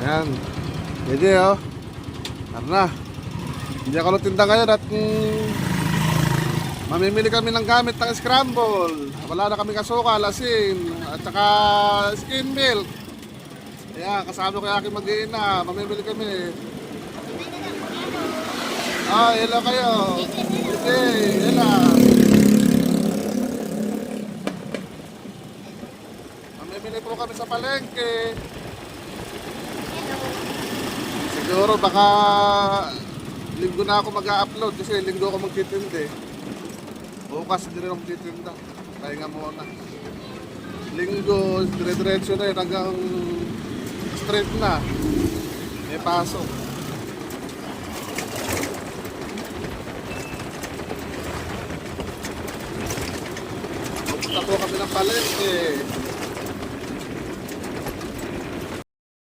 Ayan. Pwede oh. Tara na. Hindi ako nagtinda ngayon at mamimili kami ng gamit ng scramble. Wala na kami kasukal, asin, at saka skim milk. Ayan, kasama ko yung aking mag-iina. Mamimili kami. Hello kayo. Okay, hello. Mamimili po kami sa palengke. Siguro baka linggo na ako mag-upload kasi linggo ako magtitindi. Bukas hindi rin ako magtitinda. Pahinga muna. Linggo, dire-diretso na yun hanggang straight na. May pasok. Pupunta po kami ng palengke.